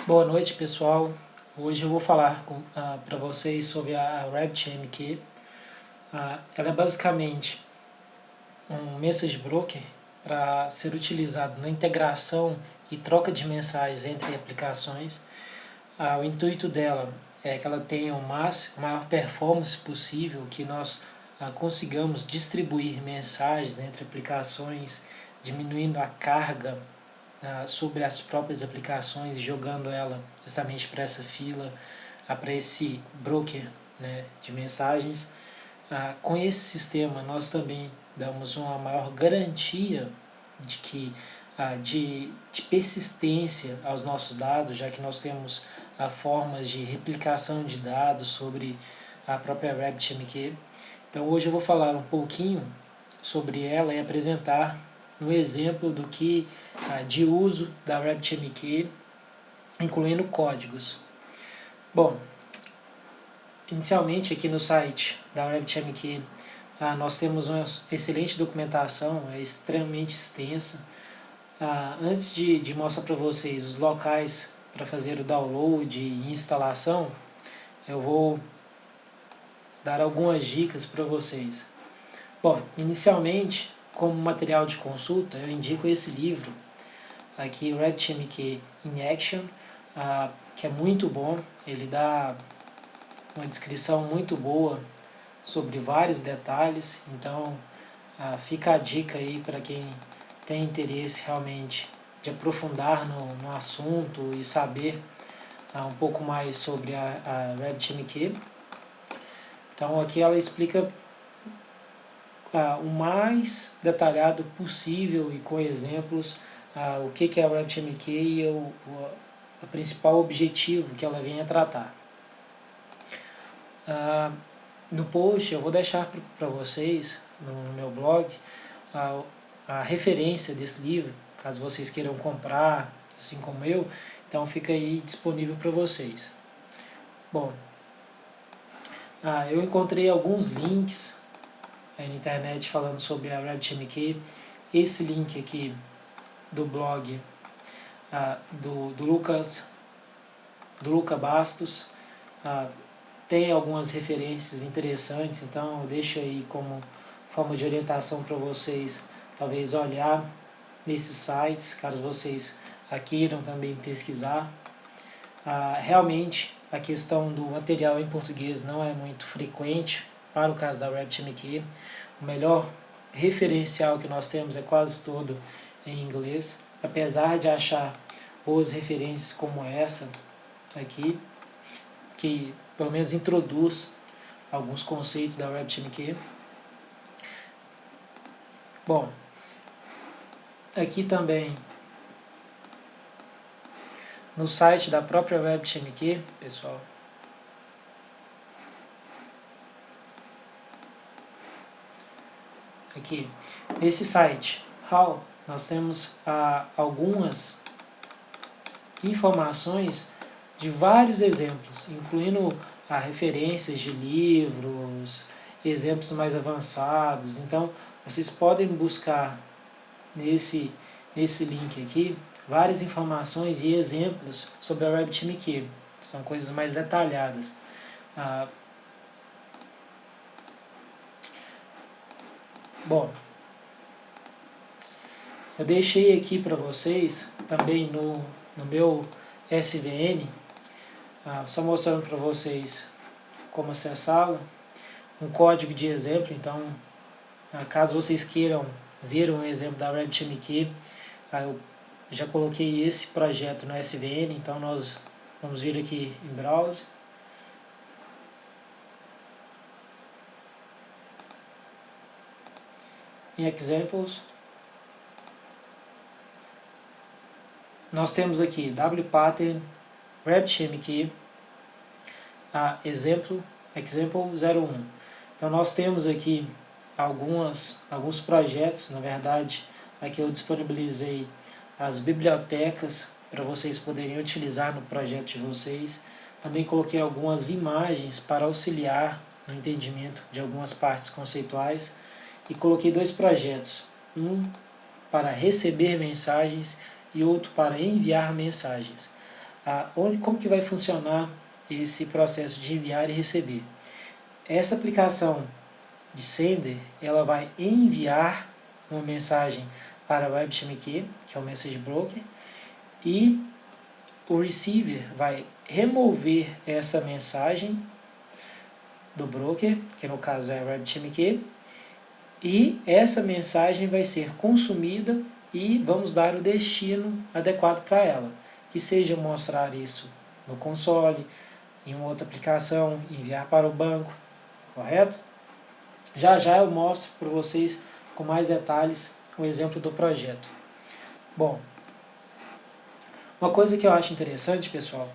Boa noite, pessoal. Hoje eu vou falar para vocês sobre a RabbitMQ. Ela é basicamente um message broker para ser utilizado na integração e troca de mensagens entre aplicações. O intuito dela é que ela tenha a maior performance possível, que nós consigamos distribuir mensagens entre aplicações, diminuindo a carga sobre as próprias aplicações, jogando ela justamente para essa fila, para esse broker, né, de mensagens. Com esse sistema nós também damos uma maior garantia de que de persistência aos nossos dados, já que nós temos formas de replicação de dados sobre a própria RabbitMQ. Então hoje eu vou falar um pouquinho sobre ela e apresentar um exemplo do que de uso da RabbitMQ, incluindo códigos. Bom, inicialmente aqui no site da RabbitMQ nós temos uma excelente documentação, é extremamente extensa. Antes de mostrar para vocês os locais para fazer o download e instalação, eu vou dar algumas dicas para vocês. Bom, inicialmente, como material de consulta, eu indico esse livro aqui, RabbitMQ in Action, que é muito bom. Ele dá uma descrição muito boa sobre vários detalhes, então fica a dica aí para quem tem interesse realmente de aprofundar no assunto e saber um pouco mais sobre a RabbitMQ. Então aqui ela explica o mais detalhado possível e com exemplos o que é a RabbitMQ e o principal objetivo que ela vem a tratar. No post eu vou deixar para vocês, no meu blog, a referência desse livro, caso vocês queiram comprar, assim como eu, então fica aí disponível para vocês. Bom, eu encontrei alguns links na internet falando sobre a RabbitMQ. Esse link aqui do blog do Luca Bastos tem algumas referências interessantes, então eu deixo aí como forma de orientação para vocês, talvez olhar nesses sites, caso vocês queiram também pesquisar. Realmente a questão do material em português não é muito frequente para o caso da RabbitMQ. O melhor referencial que nós temos é quase todo em inglês, apesar de achar boas referências como essa aqui, que pelo menos introduz alguns conceitos da RabbitMQ. Bom, aqui também no site da própria RabbitMQ, pessoal, aqui nesse site HAL nós temos algumas informações de vários exemplos, incluindo referências de livros, exemplos mais avançados. Então vocês podem buscar nesse link aqui várias informações e exemplos sobre a RabbitMQ, são coisas mais detalhadas. Bom, eu deixei aqui para vocês também no meu SVN, só mostrando para vocês como acessá-lo, um código de exemplo. Então caso vocês queiram ver um exemplo da RabbitMQ, eu já coloquei esse projeto no SVN, então nós vamos vir aqui em Browse. Em Examples, nós temos aqui wpattern, RabbitMQ, Example 01. Então nós temos aqui alguns projetos. Na verdade, aqui eu disponibilizei as bibliotecas para vocês poderem utilizar no projeto de vocês. Também coloquei algumas imagens para auxiliar no entendimento de algumas partes conceituais. E coloquei dois projetos, um para receber mensagens e outro para enviar mensagens. como que vai funcionar esse processo de enviar e receber. Essa aplicação de sender, ela vai enviar uma mensagem para o RabbitMQ, que é o Message Broker, e o receiver vai remover essa mensagem do broker, que no caso é o RabbitMQ, e essa mensagem vai ser consumida e vamos dar o destino adequado para ela, que seja mostrar isso no console, em uma outra aplicação, enviar para o banco, correto? Já já eu mostro para vocês com mais detalhes o exemplo do projeto. Bom, uma coisa que eu acho interessante, pessoal,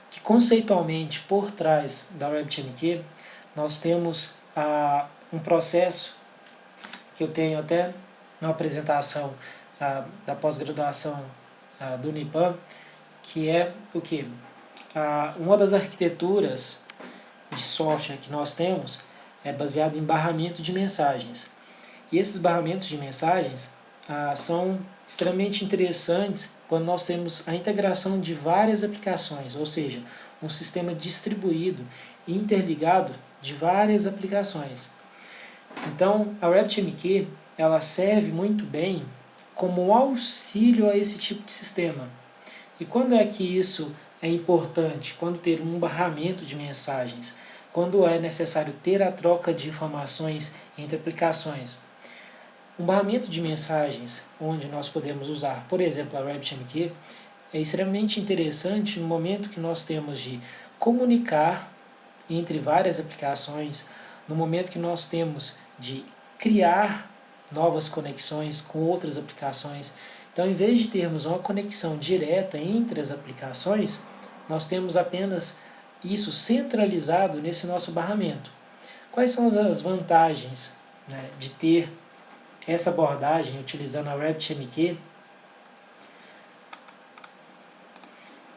que conceitualmente por trás da RabbitMQ nós temos um processo que eu tenho até na apresentação da pós-graduação do Unipan, que é o que? Uma das arquiteturas de software que nós temos é baseada em barramento de mensagens. E esses barramentos de mensagens são extremamente interessantes quando nós temos a integração de várias aplicações, ou seja, um sistema distribuído e interligado de várias aplicações. Então, a RabbitMQ ela serve muito bem como um auxílio a esse tipo de sistema. E quando é que isso é importante? Quando ter um barramento de mensagens, quando é necessário ter a troca de informações entre aplicações. Um barramento de mensagens, onde nós podemos usar, por exemplo, a RabbitMQ, é extremamente interessante no momento que nós temos de comunicar entre várias aplicações, no momento que nós temos de criar novas conexões com outras aplicações. Então, em vez de termos uma conexão direta entre as aplicações, nós temos apenas isso centralizado nesse nosso barramento. Quais são as vantagens, né, de ter essa abordagem utilizando a RabbitMQ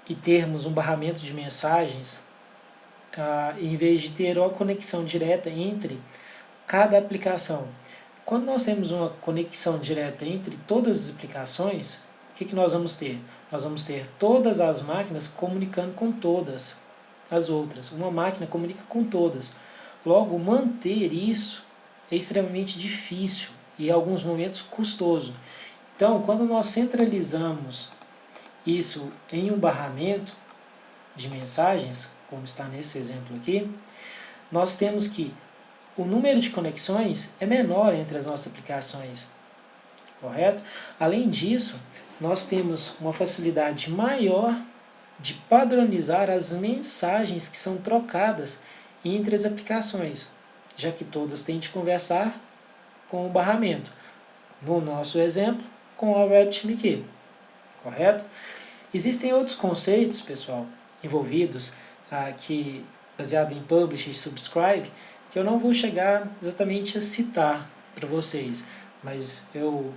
e termos um barramento de mensagens, em vez de ter uma conexão direta entre cada aplicação? Quando nós temos uma conexão direta entre todas as aplicações, o que nós vamos ter? Nós vamos ter todas as máquinas comunicando com todas as outras. Uma máquina comunica com todas. Logo, manter isso é extremamente difícil e em alguns momentos custoso. Então, quando nós centralizamos isso em um barramento de mensagens, como está nesse exemplo aqui, nós temos que o número de conexões é menor entre as nossas aplicações, correto? Além disso, nós temos uma facilidade maior de padronizar as mensagens que são trocadas entre as aplicações, já que todas têm de conversar com o barramento. No nosso exemplo, com a RabbitMQ, correto? Existem outros conceitos, pessoal, envolvidos, baseado em Publish e Subscribe, que eu não vou chegar exatamente a citar para vocês, mas eu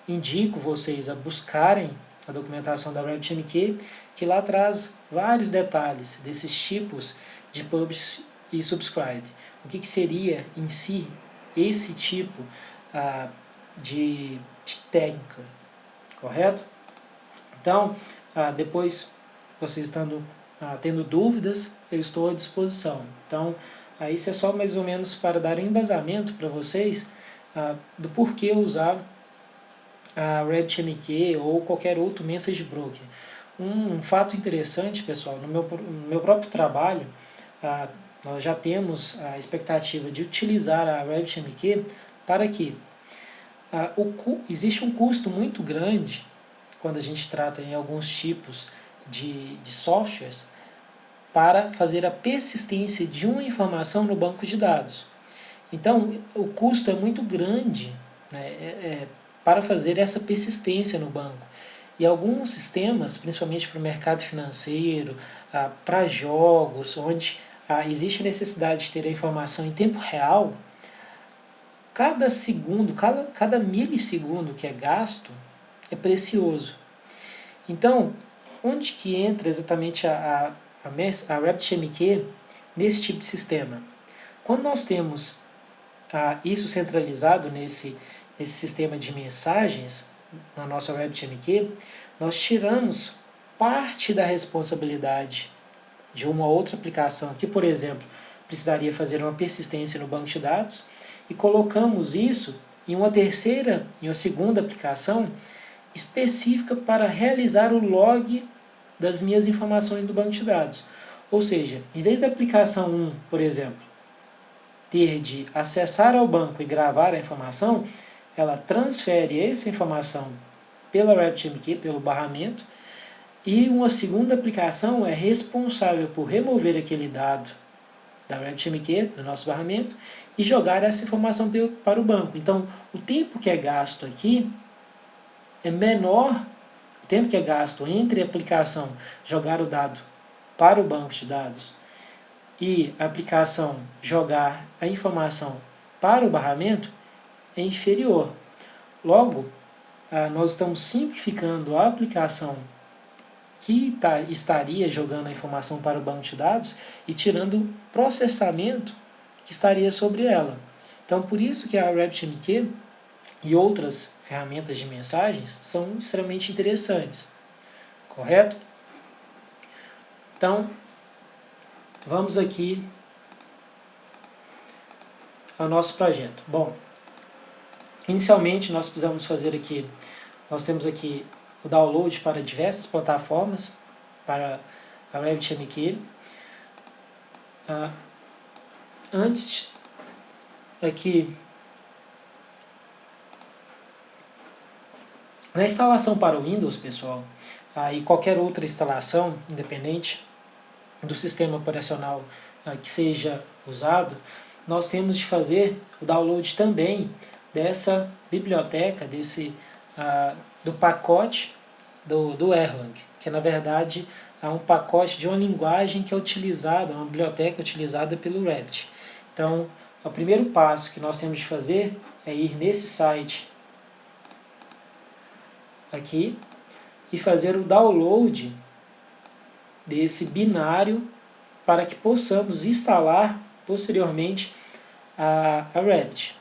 indico vocês a buscarem a documentação da RabbitMQ, que lá traz vários detalhes desses tipos de Publish e Subscribe. O que seria em si esse tipo de técnica, correto? Então, depois, vocês tendo dúvidas, eu estou à disposição. Então, isso é só mais ou menos para dar um embasamento para vocês do porquê usar a RabbitMQ ou qualquer outro message broker. Um fato interessante, pessoal, no meu próprio trabalho, nós já temos a expectativa de utilizar a RabbitMQ para que existe um custo muito grande quando a gente trata em alguns tipos de softwares para fazer a persistência de uma informação no banco de dados. Então, o custo é muito grande, né, para fazer essa persistência no banco. E alguns sistemas, principalmente para o mercado financeiro, para jogos, onde existe necessidade de ter a informação em tempo real, cada segundo, cada milissegundo que é gasto é precioso. Então, onde que entra exatamente a RabbitMQ nesse tipo de sistema? Quando nós temos isso centralizado nesse sistema de mensagens, na nossa RabbitMQ, nós tiramos parte da responsabilidade de uma outra aplicação que, por exemplo, precisaria fazer uma persistência no banco de dados, e colocamos isso em uma segunda aplicação específica para realizar o log das minhas informações do banco de dados. Ou seja, em vez da aplicação 1, por exemplo, ter de acessar ao banco e gravar a informação, ela transfere essa informação pela RabbitMQ, pelo barramento, e uma segunda aplicação é responsável por remover aquele dado da RabbitMQ, do nosso barramento, e jogar essa informação para o banco. Então, o tempo que é gasto aqui é menor, o tempo que é gasto entre a aplicação jogar o dado para o banco de dados e a aplicação jogar a informação para o barramento é inferior. Logo, nós estamos simplificando a aplicação que estaria jogando a informação para o banco de dados e tirando o processamento que estaria sobre ela. Então, por isso que a RabbitMQ e outras ferramentas de mensagens são extremamente interessantes. Correto? Então, vamos aqui ao nosso projeto. Bom, inicialmente nós precisamos fazer aqui, nós temos aqui o download para diversas plataformas, para a RabbitMQ. Antes, aqui, na instalação para o Windows, pessoal, e qualquer outra instalação, independente do sistema operacional que seja usado, nós temos de fazer o download também dessa biblioteca, do pacote do Erlang, que na verdade é um pacote de uma linguagem que é utilizada, uma biblioteca utilizada pelo Rabbit. Então, o primeiro passo que nós temos de fazer é ir nesse site aqui e fazer o download desse binário para que possamos instalar posteriormente a Rabbit.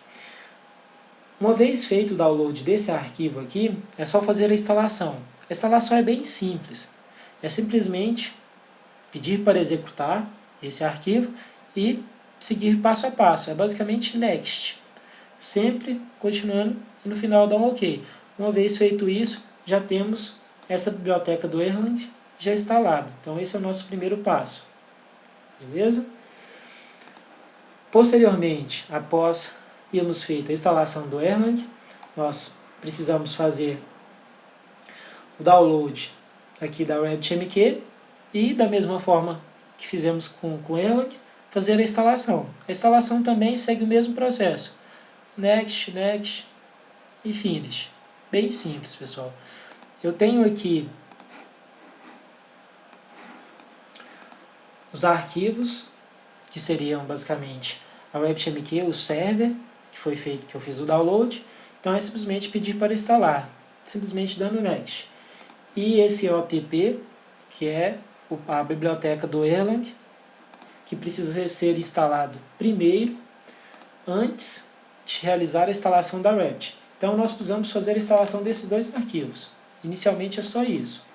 Uma vez feito o download desse arquivo aqui, é só fazer a instalação. A instalação é bem simples. É simplesmente pedir para executar esse arquivo e seguir passo a passo. É basicamente next. Sempre continuando e no final dá um OK. Uma vez feito isso, já temos essa biblioteca do Erlang já instalada. Então esse é o nosso primeiro passo. Beleza? Posteriormente, após termos feito a instalação do Erlang, nós precisamos fazer o download aqui da RabbitMQ e, da mesma forma que fizemos com o Erlang, fazer a instalação. A instalação também segue o mesmo processo. Next, next e finish. Bem simples, pessoal. Eu tenho aqui os arquivos, que seriam basicamente a RabbitMQ, o server, que foi feito, que eu fiz o download. Então é simplesmente pedir para instalar, simplesmente dando next. E esse OTP, que é a biblioteca do Erlang, que precisa ser instalado primeiro, antes de realizar a instalação da Rabbit. Então nós precisamos fazer a instalação desses dois arquivos. Inicialmente é só isso.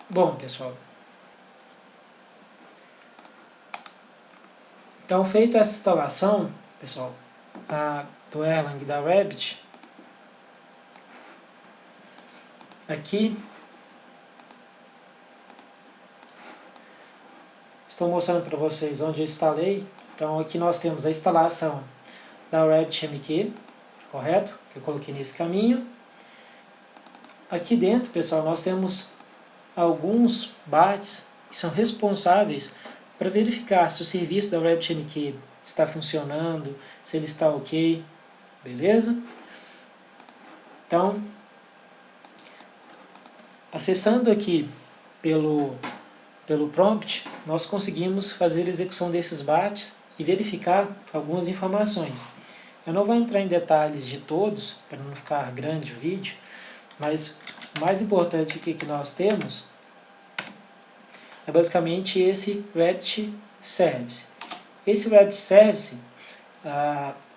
Bom, pessoal, então feita essa instalação, pessoal, do Erlang e da Rabbit, aqui estou mostrando para vocês onde eu instalei. Então aqui nós temos a instalação da RabbitMQ, correto? Que eu coloquei nesse caminho. Aqui dentro, pessoal, nós temos alguns bytes que são responsáveis para verificar se o serviço da RabbitMQ está funcionando, se ele está ok, beleza? Então, acessando aqui pelo prompt, nós conseguimos fazer a execução desses bytes e verificar algumas informações. Eu não vou entrar em detalhes de todos, para não ficar grande o vídeo, mas o mais importante aqui que nós temos é basicamente esse Rabbit Service. Esse Rabbit Service,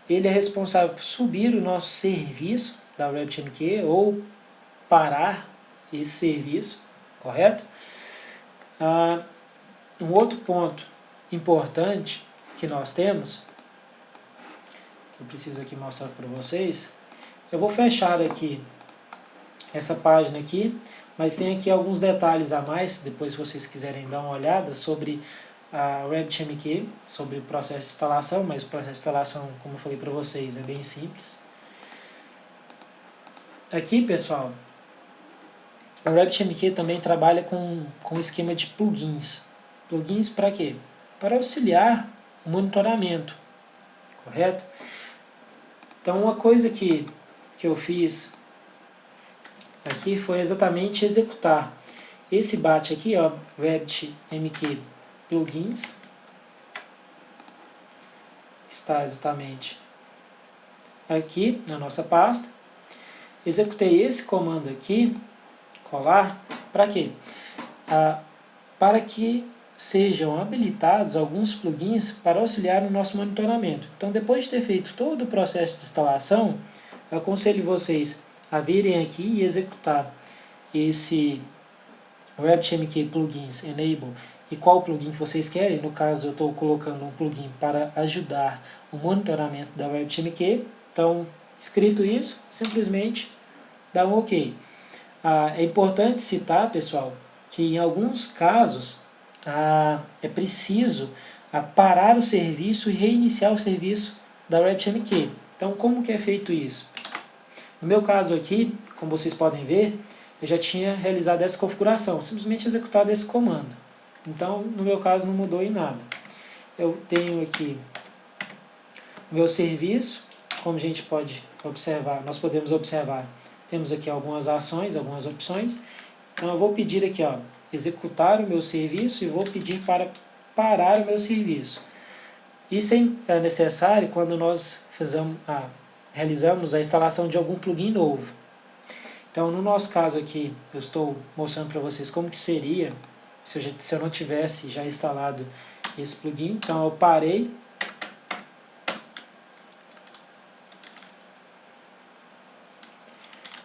ele é responsável por subir o nosso serviço da RabbitMQ ou parar esse serviço, correto? Um outro ponto importante que nós temos, que eu preciso aqui mostrar para vocês, eu vou fechar aqui essa página aqui, mas tem aqui alguns detalhes a mais, depois se vocês quiserem dar uma olhada sobre a RabbitMQ, sobre o processo de instalação, mas o processo de instalação, como eu falei para vocês, é bem simples. Aqui, pessoal, a RabbitMQ também trabalha com esquema de plugins. Plugins para quê? Para auxiliar o monitoramento, correto? Então, uma coisa que eu fiz aqui foi exatamente executar esse bat aqui, ó, RabbitMQ plugins, está exatamente aqui na nossa pasta. Executei esse comando aqui, colar, para quê? Para que sejam habilitados alguns plugins para auxiliar no nosso monitoramento. Então, depois de ter feito todo o processo de instalação, eu aconselho vocês a virem aqui e executar esse RabbitMQ plugins enable e qual plugin que vocês querem. No caso, eu estou colocando um plugin para ajudar o monitoramento da RabbitMQ. Então, escrito isso, simplesmente dá um OK. É importante citar, pessoal, que em alguns casos é preciso parar o serviço e reiniciar o serviço da RabbitMQ. Então, como que é feito isso? No meu caso aqui, como vocês podem ver, eu já tinha realizado essa configuração, simplesmente executado esse comando. Então, no meu caso, não mudou em nada. Eu tenho aqui o meu serviço, como a gente pode observar, nós podemos observar, temos aqui algumas ações, algumas opções. Então, eu vou pedir aqui, ó, executar o meu serviço e vou pedir para parar o meu serviço. Isso é necessário quando nós realizamos a instalação de algum plugin novo. Então, no nosso caso aqui, eu estou mostrando para vocês como que seria se eu não tivesse já instalado esse plugin. Então, eu parei.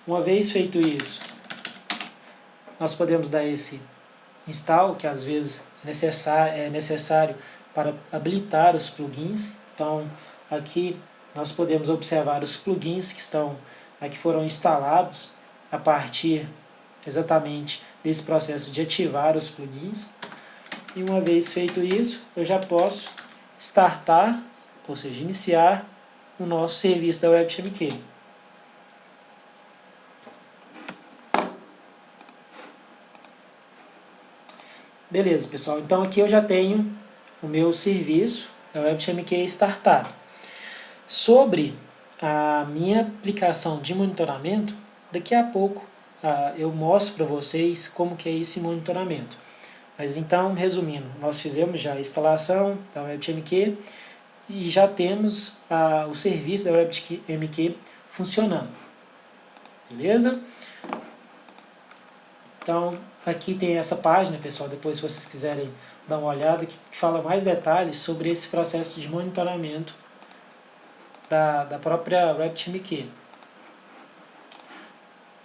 Uma vez feito isso, nós podemos dar esse install, que às vezes é necessário para habilitar os plugins. Então, aqui nós podemos observar os plugins que foram instalados a partir exatamente desse processo de ativar os plugins. E uma vez feito isso, eu já posso startar, ou seja, iniciar o nosso serviço da RabbitMQ. Beleza, pessoal. Então aqui eu já tenho o meu serviço da RabbitMQ startado. Sobre a minha aplicação de monitoramento, daqui a pouco eu mostro para vocês como que é esse monitoramento. Mas então, resumindo, nós fizemos já a instalação da RabbitMQ e já temos o serviço da RabbitMQ funcionando. Beleza? Então, aqui tem essa página, pessoal, depois se vocês quiserem dar uma olhada, que fala mais detalhes sobre esse processo de monitoramento da própria RabbitMQ.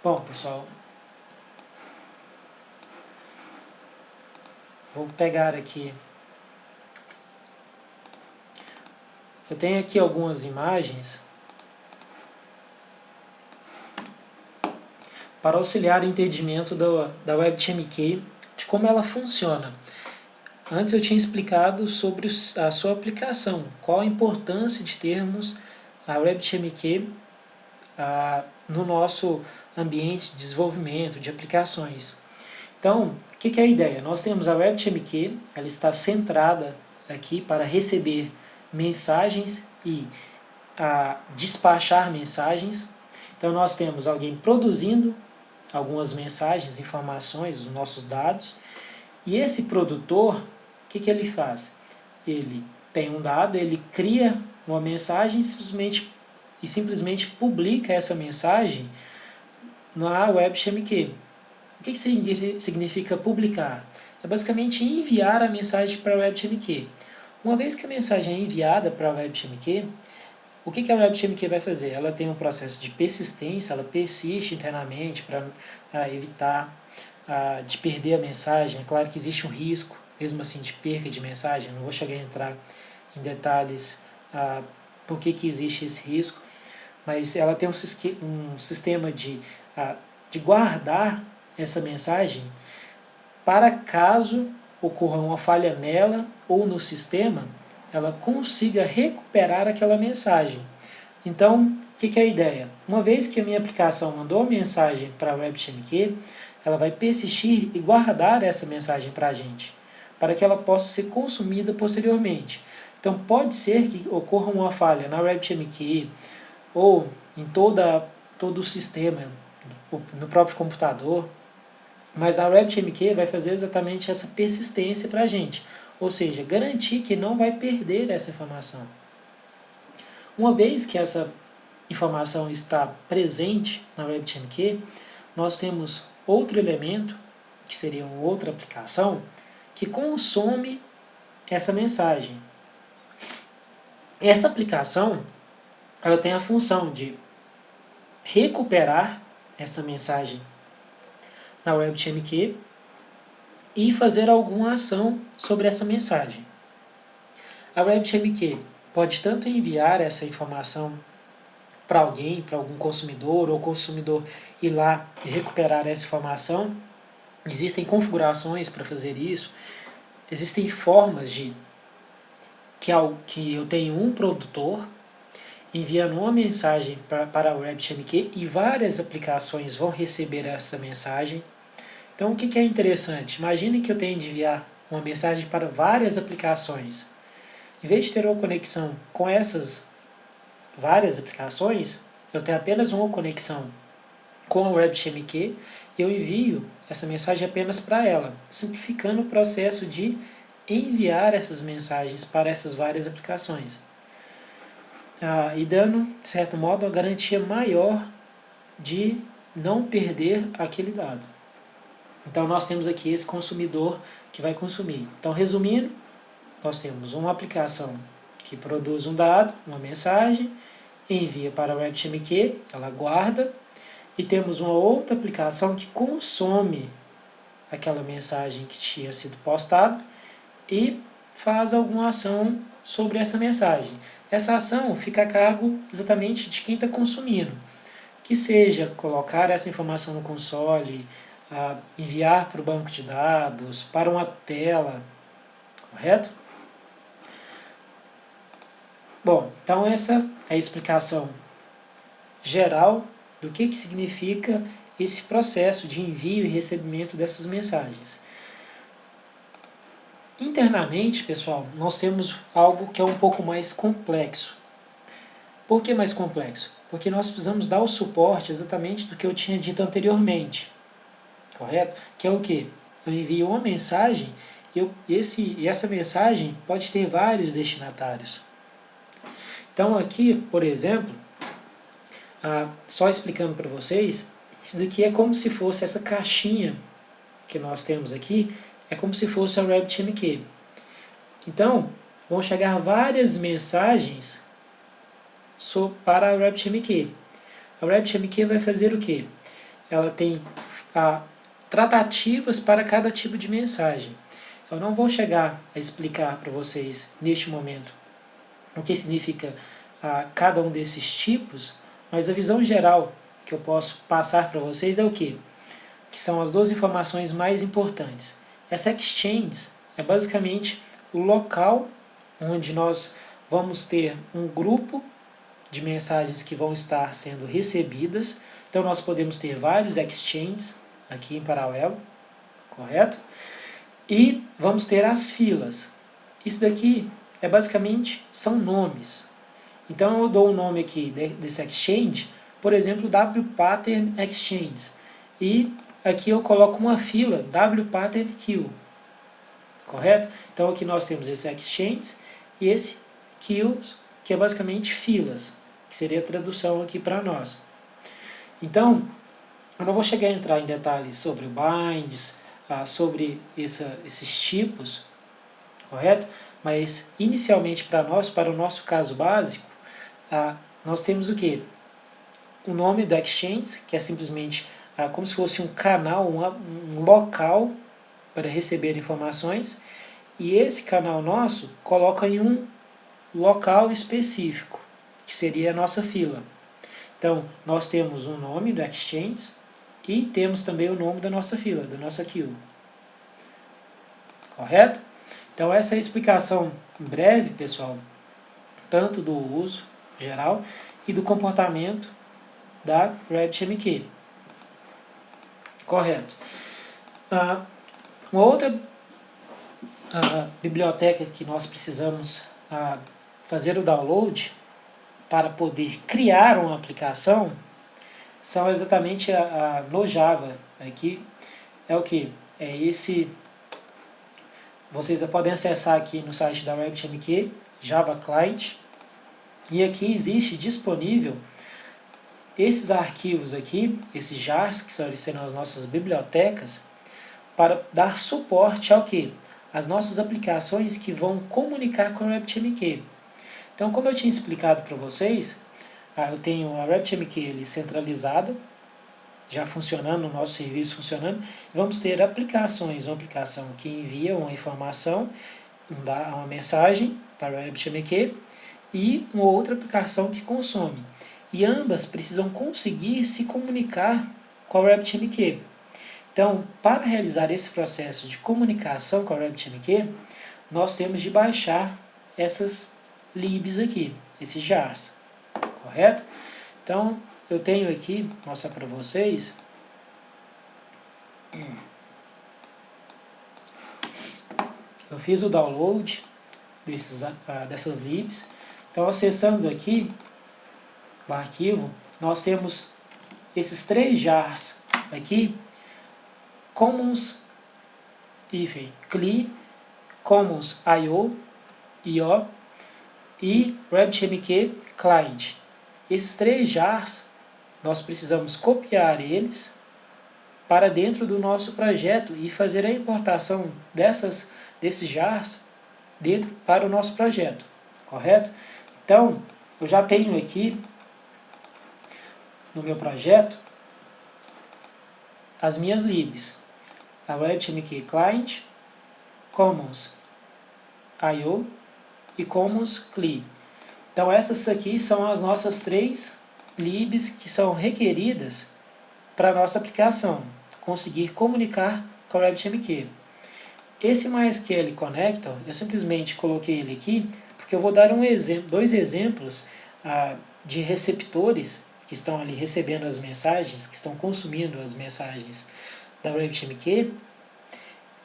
Bom, pessoal, vou pegar aqui. Eu tenho aqui algumas imagens para auxiliar o entendimento da RabbitMQ, de como ela funciona. Antes eu tinha explicado sobre a sua aplicação, qual a importância de termos a RabbitMQ no nosso ambiente de desenvolvimento, de aplicações. Então, o que é a ideia? Nós temos a RabbitMQ, ela está centrada aqui para receber mensagens e despachar mensagens. Então nós temos alguém produzindo algumas mensagens, informações, os nossos dados, e esse produtor, o que ele faz? Ele tem um dado, ele cria uma mensagem e simplesmente publica essa mensagem na RabbitMQ. O que significa publicar? É basicamente enviar a mensagem para a RabbitMQ. Uma vez que a mensagem é enviada para a RabbitMQ, O que a RabbitMQ vai fazer? Ela tem um processo de persistência, ela persiste internamente para evitar de perder a mensagem. É claro que existe um risco, mesmo assim, de perca de mensagem. Não vou chegar a entrar em detalhes por que existe esse risco, mas ela tem um sistema de guardar essa mensagem para caso ocorra uma falha nela ou no sistema, ela consiga recuperar aquela mensagem. Então, o que é a ideia? Uma vez que a minha aplicação mandou a mensagem para a RabbitMQ, ela vai persistir e guardar essa mensagem para a gente, para que ela possa ser consumida posteriormente. Então, pode ser que ocorra uma falha na RabbitMQ ou em todo o sistema, no próprio computador, mas a RabbitMQ vai fazer exatamente essa persistência para a gente, ou seja, garantir que não vai perder essa informação. Uma vez que essa informação está presente na RabbitMQ, nós temos outro elemento, que seria uma outra aplicação, que consome essa mensagem. Essa aplicação ela tem a função de recuperar essa mensagem na RabbitMQ e fazer alguma ação sobre essa mensagem. A RabbitMQ pode tanto enviar essa informação para alguém, para algum consumidor, ou o consumidor ir lá e recuperar essa informação. Existem configurações para fazer isso, existem formas de que eu tenho um produtor enviando uma mensagem para o RabbitMQ e várias aplicações vão receber essa mensagem. Então o que é interessante? Imagine que eu tenho de enviar uma mensagem para várias aplicações. Em vez de ter uma conexão com essas várias aplicações, eu tenho apenas uma conexão com o RabbitMQ e eu envio essa mensagem apenas para ela, simplificando o processo de enviar essas mensagens para essas várias aplicações. E dando, de certo modo, uma garantia maior de não perder aquele dado. Então nós temos aqui esse consumidor que vai consumir. Então, resumindo, nós temos uma aplicação que produz um dado, uma mensagem, envia para o RabbitMQ, ela guarda, e temos uma outra aplicação que consome aquela mensagem que tinha sido postada e faz alguma ação sobre essa mensagem. Essa ação fica a cargo exatamente de quem está consumindo, que seja colocar essa informação no console, enviar para o banco de dados, para uma tela, correto? Bom, então essa é a explicação geral do que significa esse processo de envio e recebimento dessas mensagens. Internamente, pessoal, nós temos algo que é um pouco mais complexo. Por que mais complexo? Porque nós precisamos dar o suporte exatamente do que eu tinha dito anteriormente, correto? Que é o quê? Eu envio uma mensagem e essa mensagem pode ter vários destinatários. Então aqui, por exemplo, só explicando para vocês, isso daqui é como se fosse essa caixinha que nós temos aqui, é como se fosse a RabbitMQ. Então, vão chegar várias mensagens para a RabbitMQ. A RabbitMQ vai fazer o quê? Ela tem tratativas para cada tipo de mensagem. Eu não vou chegar a explicar para vocês, neste momento, o que significa cada um desses tipos, mas a visão geral que eu posso passar para vocês é o quê? Que são as duas informações mais importantes. Essa exchange é basicamente o local onde nós vamos ter um grupo de mensagens que vão estar sendo recebidas. Então nós podemos ter vários exchanges aqui em paralelo, correto? E vamos ter as filas. Isso daqui basicamente são nomes. Então eu dou o nome aqui desse exchange, por exemplo, WPattern Exchange. E aqui eu coloco uma fila WPattern Queue, correto? Então aqui nós temos esse exchange e esse queues, que é basicamente filas, que seria a tradução aqui para nós. Então, eu não vou chegar a entrar em detalhes sobre o binds, sobre esses tipos, correto? Mas inicialmente para o nosso caso básico, nós temos o que? O nome do Exchange, que é simplesmente como se fosse um canal, um local para receber informações, e esse canal nosso coloca em um local específico, que seria a nossa fila. Então, nós temos o nome do Exchange e temos também o nome da nossa fila, da nossa queue. Correto? Então, essa é a explicação breve, pessoal, tanto do uso geral e do comportamento da RabbitMQ. Correto. Uma outra biblioteca que nós precisamos fazer o download para poder criar uma aplicação são exatamente no Java. Aqui é o que? É esse. Vocês podem acessar aqui no site da RabbitMQ, Java Client, e aqui existe disponível esses arquivos aqui, esses jars, que serão as nossas bibliotecas, para dar suporte ao que? As nossas aplicações que vão comunicar com a RabbitMQ. Então, como eu tinha explicado para vocês, eu tenho a RabbitMQ centralizada, já funcionando, o nosso serviço funcionando. Vamos ter aplicações, uma aplicação que envia uma informação, uma mensagem para a RabbitMQ, e uma outra aplicação que consome. E ambas precisam conseguir se comunicar com a RabbitMQ. Então, para realizar esse processo de comunicação com a RabbitMQ, nós temos de baixar essas libs aqui, esses jars, correto? Então, eu tenho aqui, vou mostrar para vocês, eu fiz o download dessas libs. Então, acessando aqui o arquivo, nós temos esses 3 jars aqui, commons, CLI, commons IO, e RabbitMQ Client. Esses 3 jars, nós precisamos copiar eles para dentro do nosso projeto e fazer a importação desses jars dentro para o nosso projeto, correto? Então, eu já tenho aqui no meu projeto as minhas libs, a RabbitMQ Client, Commons IO e Commons CLI. Então essas aqui são as nossas 3 libs que são requeridas para a nossa aplicação conseguir comunicar com a RabbitMQ. Esse MySQL Connector, eu simplesmente coloquei ele aqui porque eu vou dar dois exemplos de receptores que estão ali recebendo as mensagens, que estão consumindo as mensagens da RabbitMQ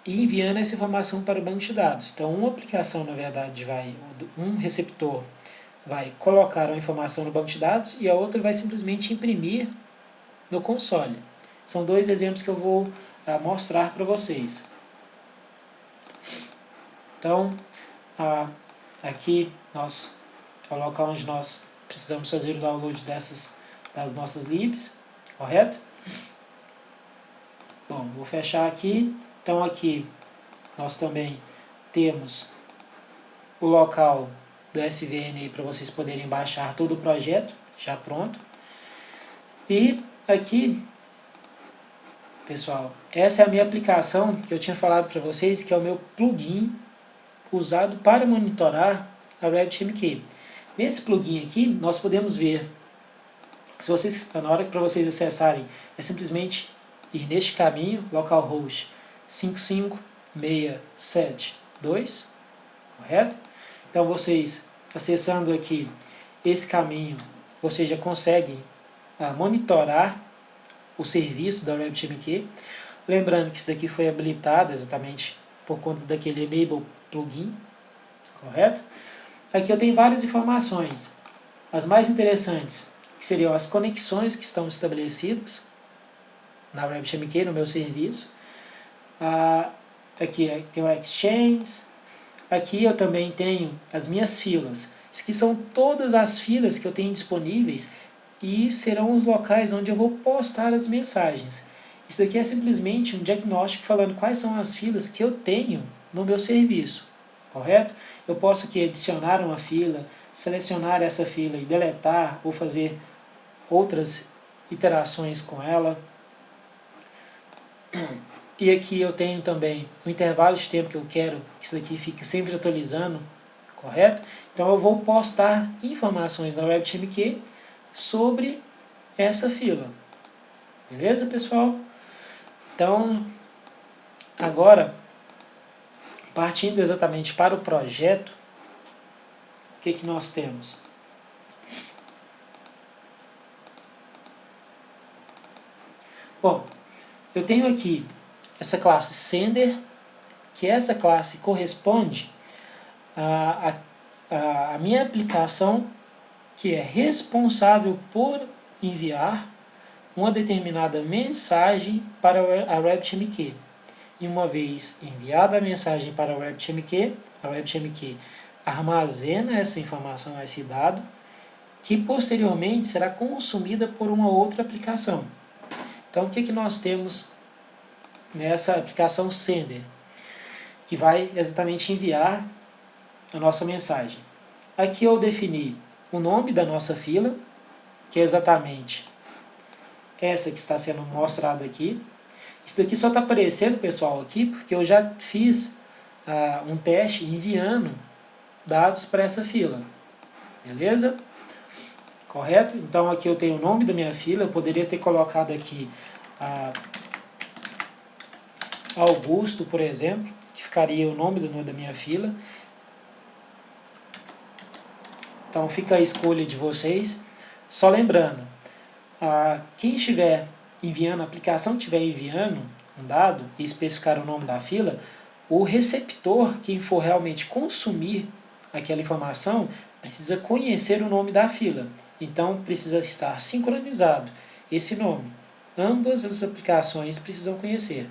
e enviando essa informação para o banco de dados. Então, uma aplicação, na verdade, um receptor vai colocar a informação no banco de dados e a outra vai simplesmente imprimir no console. São 2 exemplos que eu vou mostrar para vocês. Então, aqui é o local onde nós precisamos fazer o download das nossas libs, correto? Bom, vou fechar aqui. Então aqui nós também temos o local do SVN para vocês poderem baixar todo o projeto, já pronto. E aqui, pessoal, essa é a minha aplicação que eu tinha falado para vocês, que é o meu plugin usado para monitorar a RabbitMQ. Nesse plugin aqui, nós podemos ver, na hora que para vocês acessarem, é simplesmente ir neste caminho, localhost 55672, correto? Então vocês, acessando aqui esse caminho, vocês já conseguem monitorar o serviço da RabbitMQ. Lembrando que isso daqui foi habilitado exatamente por conta daquele Enable plugin, correto? Aqui eu tenho várias informações. As mais interessantes, que seriam as conexões que estão estabelecidas na RabbitMQ, no meu serviço. Aqui tem o Exchange. Aqui eu também tenho as minhas filas. Isso aqui são todas as filas que eu tenho disponíveis e serão os locais onde eu vou postar as mensagens. Isso daqui é simplesmente um diagnóstico falando quais são as filas que eu tenho no meu serviço, correto? Eu posso aqui adicionar uma fila, selecionar essa fila e deletar ou fazer outras iterações com ela. E aqui eu tenho também o intervalo de tempo que eu quero que isso daqui fique sempre atualizando, correto? Então eu vou postar informações na RabbitMQ sobre essa fila. Beleza, pessoal? Então, agora, partindo exatamente para o projeto, o que nós temos? Bom, eu tenho aqui essa classe Sender, que essa classe corresponde à minha aplicação, que é responsável por enviar uma determinada mensagem para a RabbitMQ. E uma vez enviada a mensagem para a RabbitMQ armazena essa informação, esse dado, que posteriormente será consumida por uma outra aplicação. Então, o que nós temos nessa aplicação Sender, que vai exatamente enviar a nossa mensagem? Aqui eu defini o nome da nossa fila, que é exatamente essa que está sendo mostrada aqui. Isso daqui só está aparecendo, pessoal, aqui porque eu já fiz um teste enviando dados para essa fila. Beleza? Correto? Então aqui eu tenho o nome da minha fila, eu poderia ter colocado aqui Augusto, por exemplo, que ficaria o nome da minha fila. Então fica a escolha de vocês. Só lembrando, quem estiver enviando, a aplicação que estiver enviando um dado e especificar o nome da fila, o receptor, quem for realmente consumir aquela informação, precisa conhecer o nome da fila. Então precisa estar sincronizado esse nome. Ambas as aplicações precisam conhecer.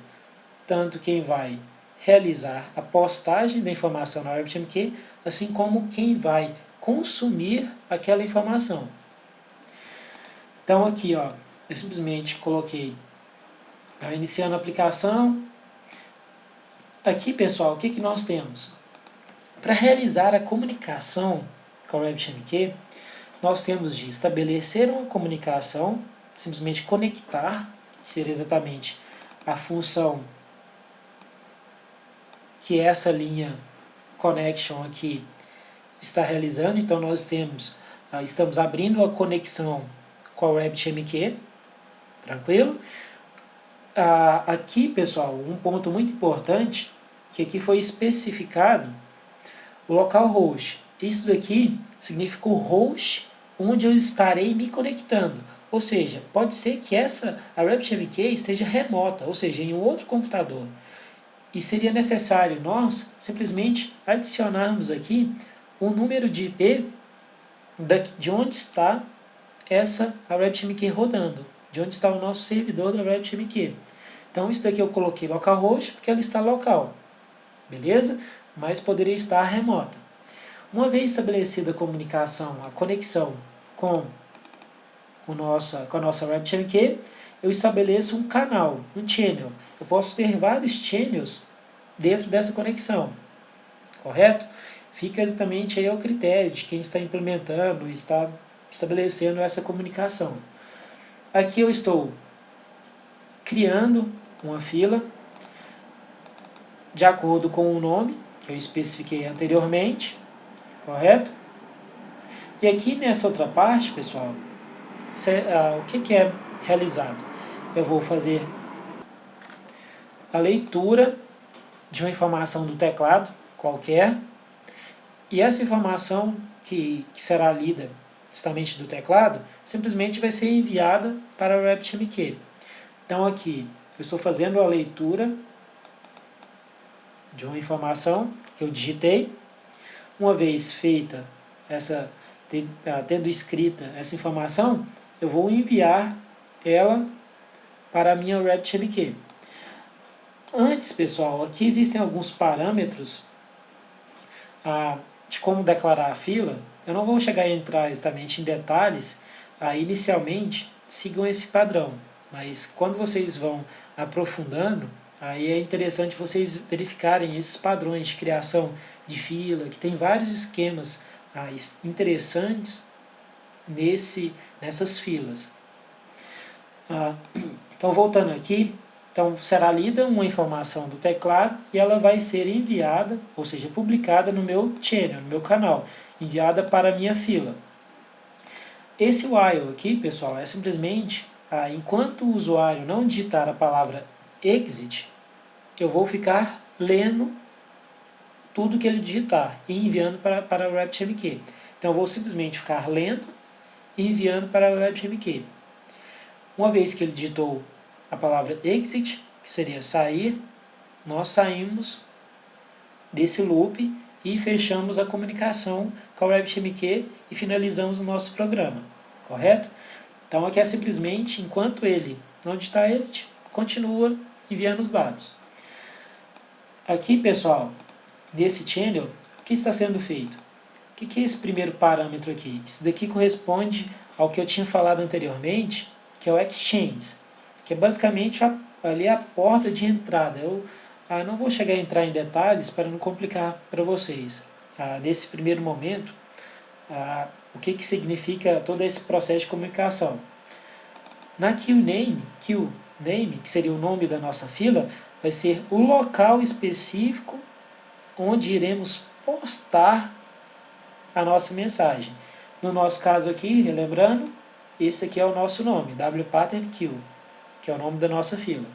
Tanto quem vai realizar a postagem da informação na RabbitMQ, assim como quem vai consumir aquela informação. Então aqui, ó, eu simplesmente coloquei iniciando a aplicação. Aqui, pessoal, o que nós temos? Para realizar a comunicação com a RabbitMQ, nós temos de estabelecer uma comunicação, simplesmente conectar, que seria exatamente a função que essa linha connection aqui está realizando. Então nós estamos abrindo a conexão com a RabbitMQ, tranquilo? Aqui, pessoal, um ponto muito importante, que aqui foi especificado o localhost. Isso daqui significa o host onde eu estarei me conectando. Ou seja, pode ser que a RabbitMQ esteja remota, ou seja, em um outro computador. E seria necessário nós simplesmente adicionarmos aqui o número de IP de onde está a RabbitMQ rodando, de onde está o nosso servidor da RabbitMQ. Então isso daqui eu coloquei localhost porque ela está local, beleza? Mas poderia estar remota. Uma vez estabelecida a comunicação, a conexão com a nossa RabbitMQ, eu estabeleço um canal, um channel. Eu posso ter vários channels dentro dessa conexão, correto? Fica exatamente aí ao critério de quem está implementando e está estabelecendo essa comunicação. Aqui eu estou criando uma fila de acordo com o nome que eu especifiquei anteriormente, correto? E aqui nessa outra parte, pessoal, o que é realizado? Eu vou fazer a leitura de uma informação do teclado qualquer, e essa informação que será lida justamente do teclado, simplesmente vai ser enviada para a RabbitMQ. Então aqui, eu estou fazendo a leitura de uma informação que eu digitei. Uma vez feita, tendo escrita essa informação, eu vou enviar ela para a minha RabbitMQ. Antes, pessoal, aqui existem alguns parâmetros de como declarar a fila. Eu não vou chegar a entrar exatamente em detalhes. Inicialmente, sigam esse padrão. Mas quando vocês vão aprofundando, aí é interessante vocês verificarem esses padrões de criação de fila, que tem vários esquemas interessantes nessas filas. Então, voltando aqui, então será lida uma informação do teclado e ela vai ser enviada, ou seja, publicada no meu channel, no meu canal, enviada para a minha fila. Esse while aqui, pessoal, é simplesmente, enquanto o usuário não digitar a palavra exit, eu vou ficar lendo tudo que ele digitar e enviando para o RabbitMQ. Então eu vou simplesmente ficar lendo e enviando para o RabbitMQ. Uma vez que ele digitou a palavra exit, que seria sair, nós saímos desse loop e fechamos a comunicação com o RabbitMQ e finalizamos o nosso programa, correto? Então aqui é simplesmente, enquanto ele não digitar exit, continua enviando os dados. Aqui, pessoal, nesse channel, o que está sendo feito? O que é esse primeiro parâmetro aqui? Isso daqui corresponde ao que eu tinha falado anteriormente, que é o exchange, que é basicamente ali a porta de entrada. Eu não vou chegar a entrar em detalhes para não complicar para vocês. Nesse primeiro momento, o que significa todo esse processo de comunicação. Na QName, que seria o nome da nossa fila, vai ser o local específico onde iremos postar a nossa mensagem. No nosso caso aqui, relembrando, esse aqui é o nosso nome, wpatternq, que é o nome da nossa fila.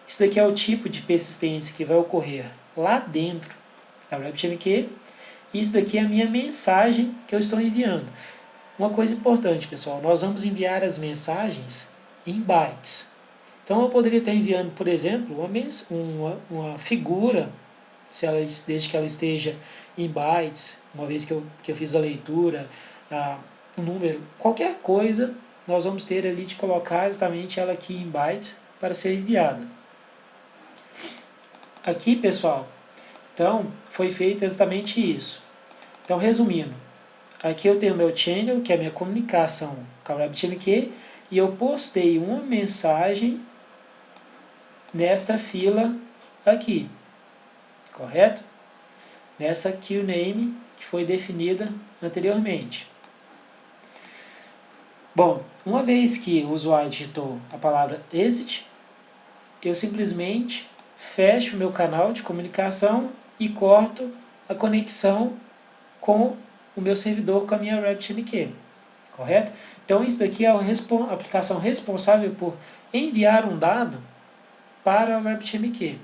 Isso daqui é o tipo de persistência que vai ocorrer lá dentro da RabbitMQ. E isso daqui é a minha mensagem que eu estou enviando. Uma coisa importante, pessoal, nós vamos enviar as mensagens em bytes. Então eu poderia estar enviando, por exemplo, uma figura, desde que ela esteja em bytes, uma vez que eu fiz a leitura, um número, qualquer coisa, nós vamos ter ali de colocar exatamente ela aqui em bytes para ser enviada. Aqui, pessoal, então, foi feito exatamente isso. Então, resumindo, aqui eu tenho meu channel, que é a minha comunicação com a RabbitMQ, e eu postei uma mensagem nesta fila aqui, correto? Nessa QName que foi definida anteriormente. Bom, uma vez que o usuário digitou a palavra exit, eu simplesmente fecho o meu canal de comunicação e corto a conexão com o meu servidor, com a minha RabbitMQ, correto? Então isso daqui é a aplicação responsável por enviar um dado para o RabbitMQ.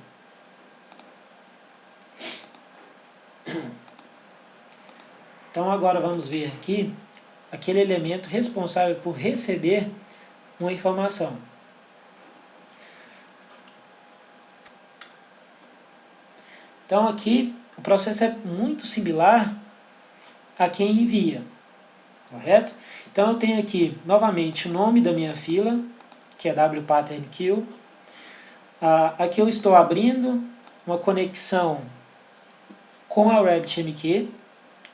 Então agora vamos ver aqui aquele elemento responsável por receber uma informação. Então aqui o processo é muito similar a quem envia, correto? Então eu tenho aqui novamente o nome da minha fila, que é wpatternq. Aqui eu estou abrindo uma conexão com a RabbitMQ,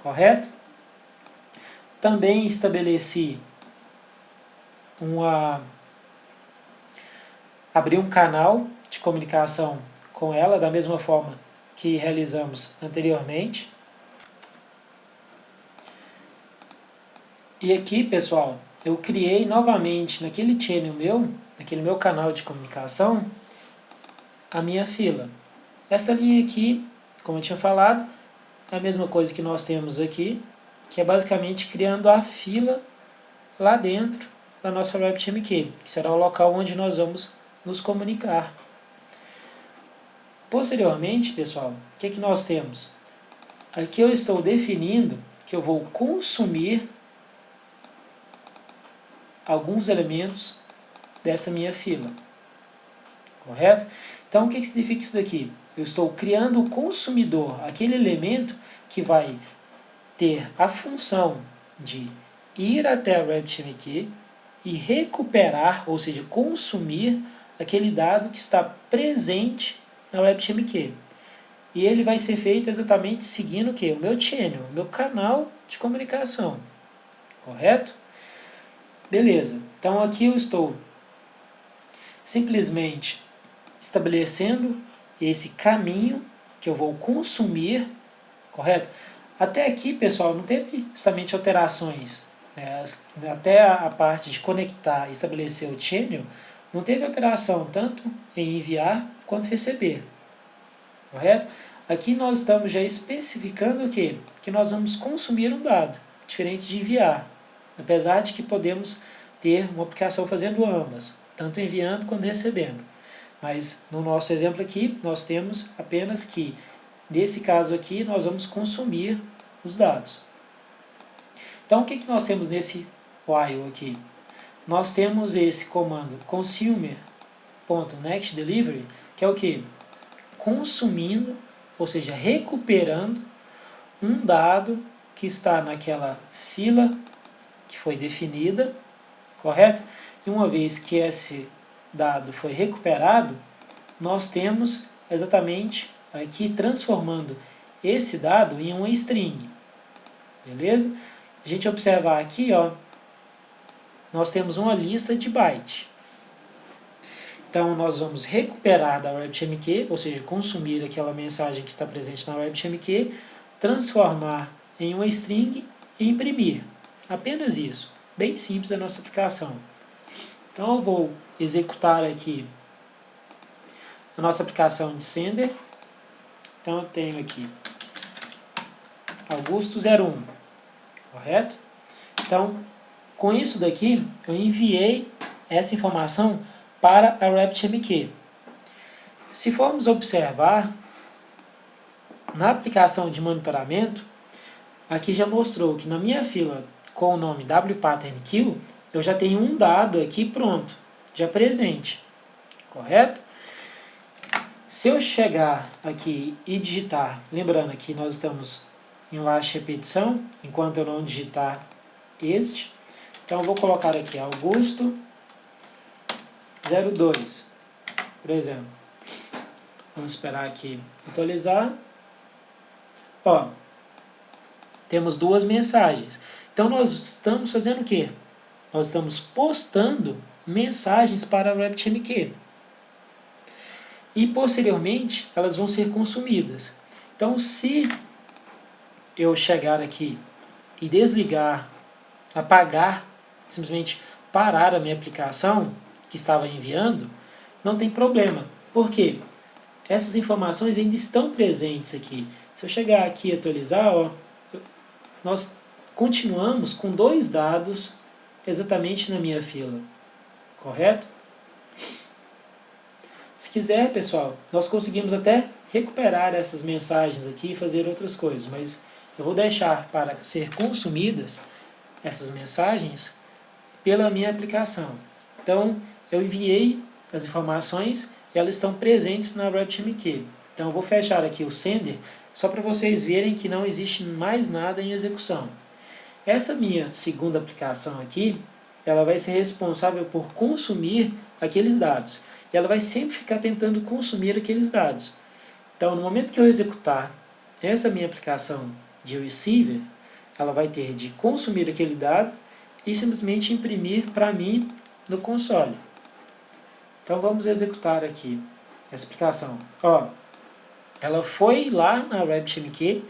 correto? Também estabeleci abri um canal de comunicação com ela, da mesma forma que realizamos anteriormente. E aqui, pessoal, eu criei novamente naquele channel meu, naquele meu canal de comunicação, a minha fila. Essa linha aqui, como eu tinha falado, é a mesma coisa que nós temos aqui, que é basicamente criando a fila lá dentro da nossa RabbitMQ, que será o local onde nós vamos nos comunicar. Posteriormente, pessoal, o que nós temos? Aqui eu estou definindo que eu vou consumir alguns elementos dessa minha fila, correto? Então, o que significa isso daqui? Eu estou criando o consumidor, aquele elemento que vai ter a função de ir até a RabbitMQ e recuperar, ou seja, consumir aquele dado que está presente na RabbitMQ. E ele vai ser feito exatamente seguindo o quê? O meu channel, o meu canal de comunicação, correto? Beleza, então aqui eu estou simplesmente estabelecendo esse caminho que eu vou consumir, correto? Até aqui, pessoal, não teve justamente alterações, né? Até a parte de conectar e estabelecer o channel, não teve alteração tanto em enviar quanto receber, correto? Aqui nós estamos já especificando o quê? Que nós vamos consumir um dado, diferente de enviar, apesar de que podemos ter uma aplicação fazendo ambas, tanto enviando quanto recebendo. Mas no nosso exemplo aqui, nós temos apenas que, nesse caso aqui, nós vamos consumir os dados. Então, o que nós temos nesse while aqui? Nós temos esse comando consumer.nextDelivery, que é o que? Consumindo, ou seja, recuperando um dado que está naquela fila que foi definida, correto? E uma vez que esse dado foi recuperado, nós temos exatamente aqui transformando esse dado em uma string. Beleza? A gente observar aqui, ó, nós temos uma lista de bytes. Então, nós vamos recuperar da RabbitMQ, ou seja, consumir aquela mensagem que está presente na RabbitMQ, transformar em uma string e imprimir. Apenas isso. Bem simples a nossa aplicação. Então, eu vou executar aqui a nossa aplicação de sender. Então, eu tenho aqui Augusto01, correto? Então, com isso daqui, eu enviei essa informação para a RabbitMQ. Se formos observar, na aplicação de monitoramento, aqui já mostrou que na minha fila com o nome wPatternQ, eu já tenho um dado aqui pronto, já presente, correto? Se eu chegar aqui e digitar, lembrando que nós estamos em last repetição, enquanto eu não digitar exit, então eu vou colocar aqui Augusto 02, por exemplo. Vamos esperar aqui atualizar. Ó, temos duas mensagens. Então nós estamos fazendo o quê? Nós estamos postando mensagens para a RabbitMQ. E posteriormente elas vão ser consumidas. Então se eu chegar aqui e desligar, apagar, simplesmente parar a minha aplicação que estava enviando, não tem problema. Por quê? Essas informações ainda estão presentes aqui. Se eu chegar aqui e atualizar, ó, nós continuamos com dois dados exatamente na minha fila, correto? Se quiser, pessoal, nós conseguimos até recuperar essas mensagens aqui e fazer outras coisas, mas eu vou deixar para ser consumidas essas mensagens pela minha aplicação. Então, eu enviei as informações e elas estão presentes na RabbitMQ. Então, eu vou fechar aqui o sender só para vocês verem que não existe mais nada em execução. Essa minha segunda aplicação aqui, ela vai ser responsável por consumir aqueles dados. E ela vai sempre ficar tentando consumir aqueles dados. Então, no momento que eu executar essa minha aplicação de receiver, ela vai ter de consumir aquele dado e simplesmente imprimir para mim no console. Então, vamos executar aqui essa aplicação. Ó, ela foi lá na RabbitMQ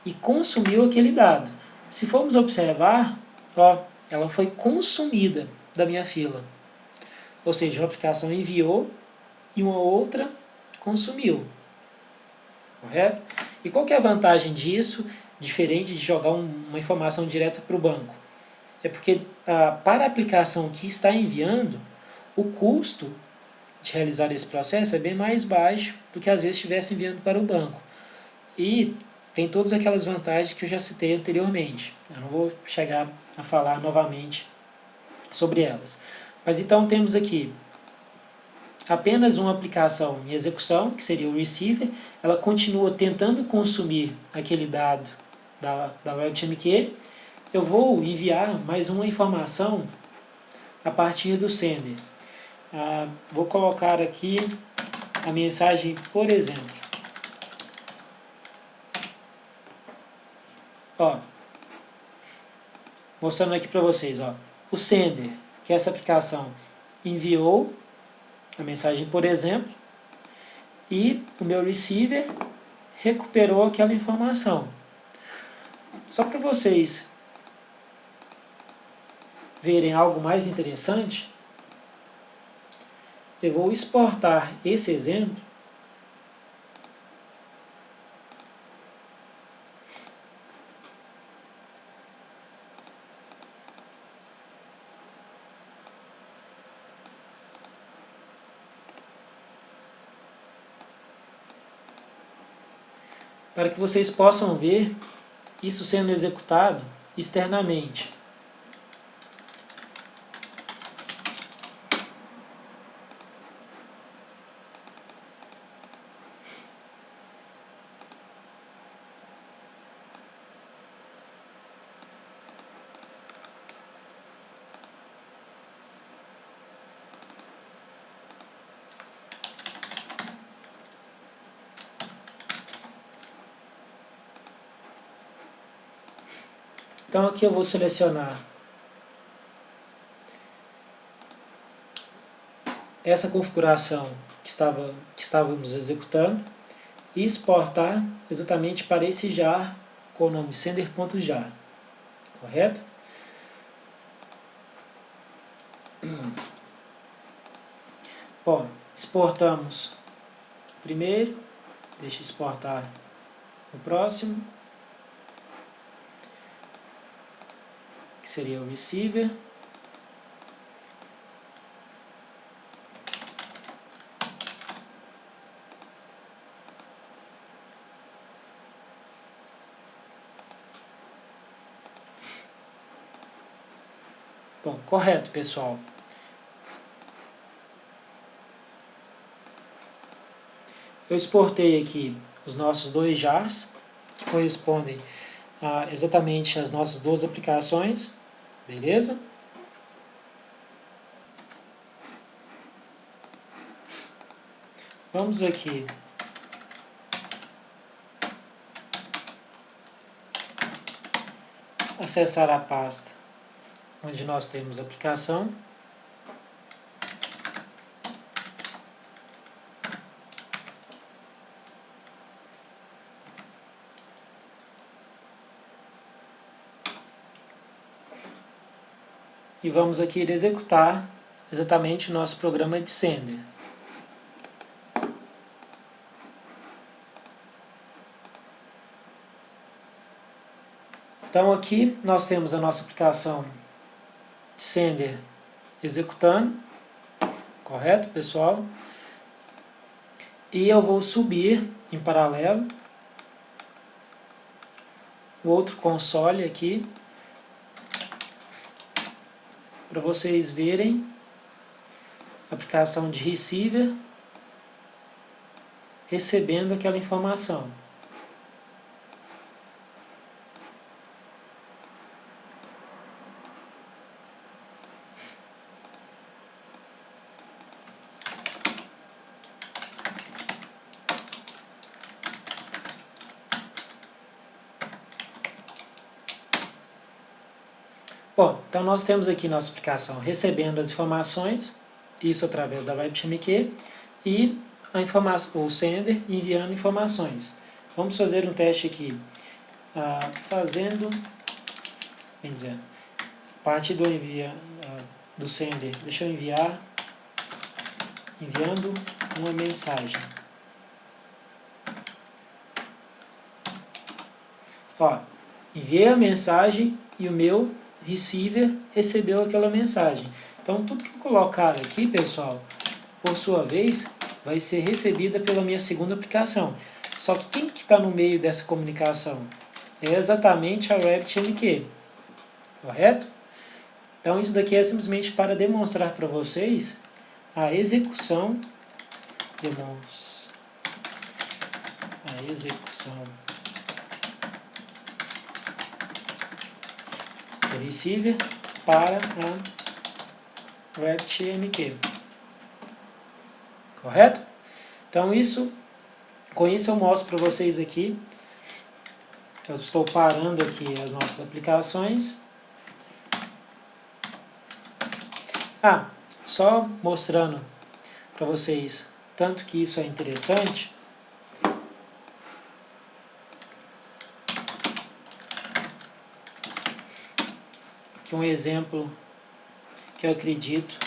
e consumiu aquele dado. Se formos observar, ó, ela foi consumida da minha fila. Ou seja, uma aplicação enviou e uma outra consumiu. Correto? E qual que é a vantagem disso, diferente de jogar uma informação direta para o banco? É porque para a aplicação que está enviando, o custo de realizar esse processo é bem mais baixo do que às vezes estivesse enviando para o banco. E tem todas aquelas vantagens que eu já citei anteriormente. Eu não vou chegar a falar novamente sobre elas. Mas então temos aqui apenas uma aplicação em execução, que seria o receiver. Ela continua tentando consumir aquele dado da RabbitMQ. Eu vou enviar mais uma informação a partir do sender. Vou colocar aqui a mensagem, por exemplo. Ó, mostrando aqui para vocês, ó, o sender, que é essa aplicação, enviou a mensagem, por exemplo, e o meu receiver recuperou aquela informação. Só para vocês verem algo mais interessante, eu vou exportar esse exemplo para que vocês possam ver isso sendo executado externamente. Então aqui eu vou selecionar essa configuração que estávamos executando e exportar exatamente para esse jar com o nome sender.jar, correto? Bom, exportamos o primeiro, deixa eu exportar o próximo, que seria o receiver. Bom, correto, pessoal. Eu exportei aqui os nossos dois jars, que correspondem exatamente às nossas duas aplicações, beleza? Vamos aqui acessar a pasta onde nós temos a aplicação. E vamos aqui executar exatamente o nosso programa de sender. Então aqui nós temos a nossa aplicação de sender executando, correto, pessoal? E eu vou subir em paralelo o outro console aqui, para vocês verem a aplicação de receiver recebendo aquela informação. Bom, então nós temos aqui nossa aplicação recebendo as informações, isso através da RabbitMQ, e o sender enviando informações. Vamos fazer um teste aqui, bem dizer, a partir do sender, deixa eu enviando uma mensagem. Ó, enviei a mensagem e o meu receiver recebeu aquela mensagem. Então, tudo que eu colocar aqui, pessoal, por sua vez, vai ser recebida pela minha segunda aplicação. Só que quem que está no meio dessa comunicação? É exatamente a RabbitMQ, correto? Então, isso daqui é simplesmente para demonstrar para vocês a execução do receiver para a RabbitMQ, correto? Então com isso eu mostro para vocês aqui, eu estou parando aqui as nossas aplicações. Só mostrando para vocês tanto que isso é interessante, que um exemplo que eu acredito.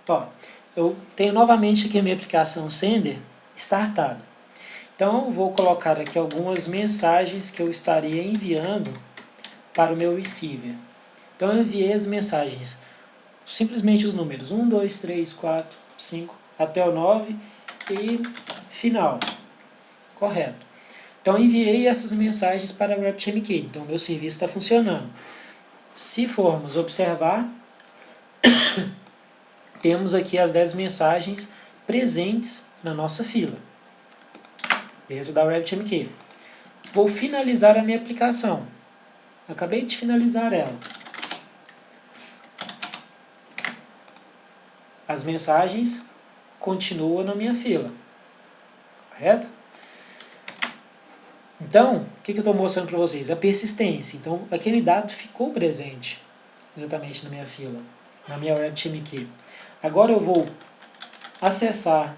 Ó, eu tenho novamente aqui a minha aplicação Sender startada. Então, eu vou colocar aqui algumas mensagens que eu estaria enviando para o meu receiver. Então, eu enviei as mensagens, simplesmente os números 1, 2, 3, 4, 5, até o 9 e final. Correto. Então, eu enviei essas mensagens para o RabbitMQ. Então, meu serviço está funcionando. Se formos observar, temos aqui as 10 mensagens presentes na nossa fila, dentro da RabbitMQ. Vou finalizar a minha aplicação. Acabei de finalizar ela. As mensagens continuam na minha fila. Correto? Então, o que eu estou mostrando para vocês? A persistência. Então, aquele dado ficou presente exatamente na minha fila, na minha RabbitMQ. Agora eu vou acessar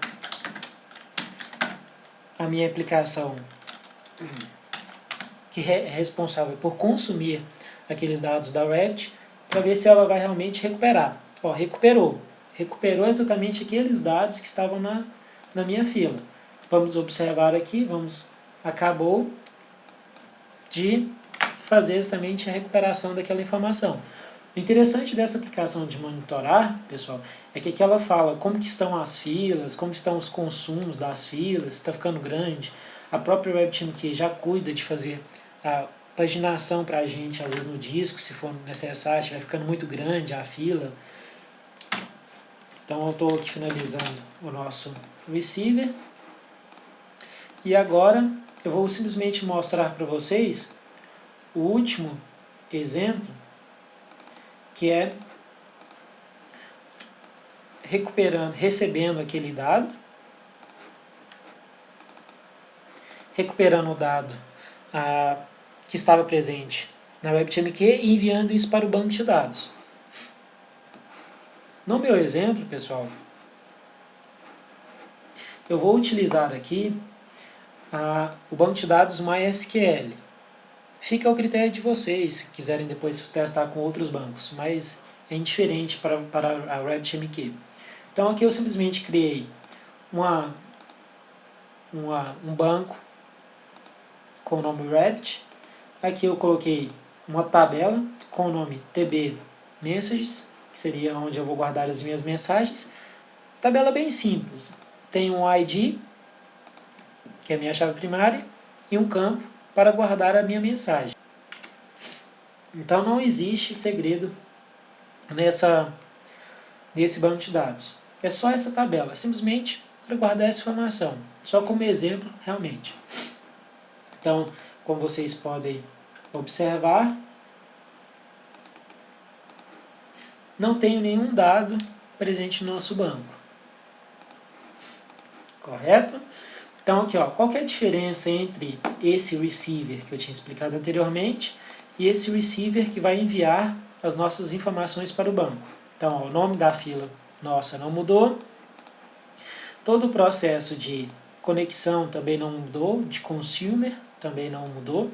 a minha aplicação que é responsável por consumir aqueles dados da Rabbit, para ver se ela vai realmente recuperar. Ó, recuperou. Recuperou exatamente aqueles dados que estavam na minha fila. Vamos observar aqui, acabou de fazer exatamente a recuperação daquela informação. O interessante dessa aplicação de monitorar, pessoal, é que aqui ela fala como que estão as filas, como estão os consumos das filas, se está ficando grande. A própria RabbitMQ já cuida de fazer a paginação para a gente, às vezes no disco, se for necessário, estiver ficando muito grande a fila. Então eu estou aqui finalizando o nosso receiver. E agora eu vou simplesmente mostrar para vocês o último exemplo, que é recebendo aquele dado, recuperando o dado que estava presente na RabbitMQ e enviando isso para o banco de dados. No meu exemplo, pessoal, eu vou utilizar aqui o banco de dados MySQL. Fica ao critério de vocês, se quiserem depois testar com outros bancos, mas é indiferente para a RabbitMQ. Então aqui eu simplesmente criei um banco com o nome Rabbit. Aqui eu coloquei uma tabela com o nome TB Messages, que seria onde eu vou guardar as minhas mensagens. Tabela bem simples. Tem um ID, que é a minha chave primária, e um campo para guardar a minha mensagem. Então não existe segredo nesse banco de dados. É só essa tabela, simplesmente para guardar essa informação. Só como exemplo, realmente. Então, como vocês podem observar, não tenho nenhum dado presente no nosso banco. Correto? Então aqui, ó, qual que é a diferença entre esse receiver que eu tinha explicado anteriormente e esse receiver que vai enviar as nossas informações para o banco? Então, ó, o nome da fila nossa não mudou, todo o processo de conexão também não mudou, de consumer também não mudou.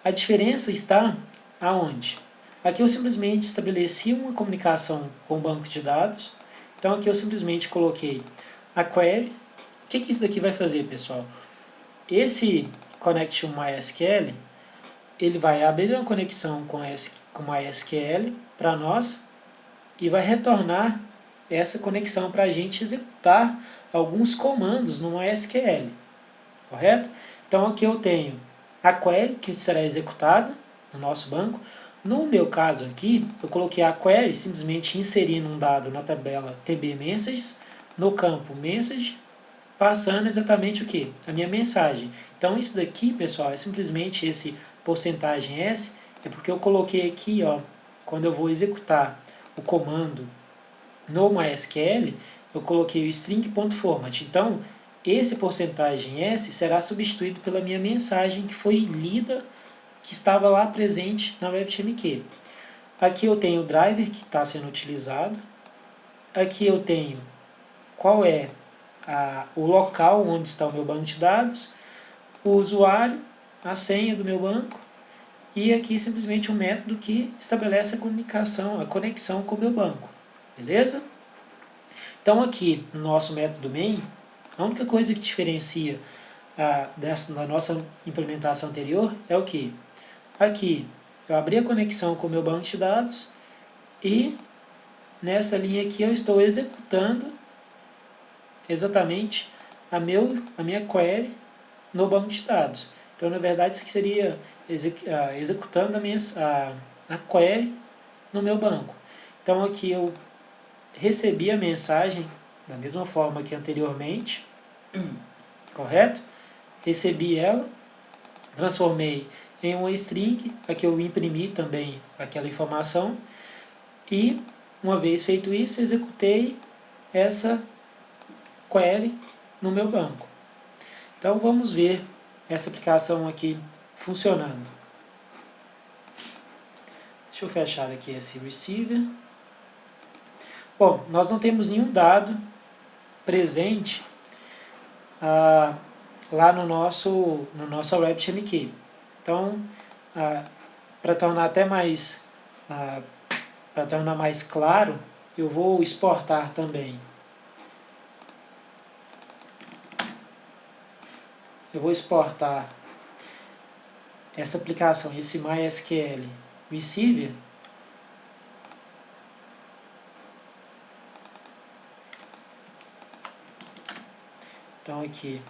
A diferença está aonde? Aqui eu simplesmente estabeleci uma comunicação com o banco de dados. Então aqui eu simplesmente coloquei a query. O que isso daqui vai fazer, pessoal? Esse Connection MySQL, ele vai abrir uma conexão com MySQL para nós e vai retornar essa conexão para a gente executar alguns comandos no MySQL. Correto? Então aqui eu tenho a query que será executada no nosso banco. No meu caso aqui, eu coloquei a query simplesmente inserindo um dado na tabela TB Messages, no campo Message, passando exatamente o que? A minha mensagem. Então isso daqui, pessoal, é simplesmente esse porcentagem %S, é porque eu coloquei aqui, ó, quando eu vou executar o comando no MySQL, eu coloquei o string.format. Então, esse porcentagem %S será substituído pela minha mensagem que foi lida, que estava lá presente na RabbitMQ. Aqui eu tenho o driver que está sendo utilizado. Aqui eu tenho qual o local onde está o meu banco de dados, o usuário a senha do meu banco, e aqui simplesmente um método que estabelece a conexão com o meu banco, beleza? Então aqui no nosso método main, a única coisa que diferencia da nossa implementação anterior é o que? Aqui eu abri a conexão com o meu banco de dados e nessa linha aqui eu estou executando exatamente a minha query no banco de dados. Então, na verdade, isso aqui seria executando a query no meu banco. Então, aqui eu recebi a mensagem da mesma forma que anteriormente, correto? Recebi ela, transformei em uma string, aqui eu imprimi também aquela informação, e uma vez feito isso, executei essa query no meu banco. Então vamos ver essa aplicação aqui funcionando. Deixa eu fechar aqui esse receiver. Bom, nós não temos nenhum dado presente lá no nosso RabbitMQ. Então, para tornar até mais para tornar mais claro, eu vou exportar também. Eu vou exportar essa aplicação, esse MySQL Receiver, então aqui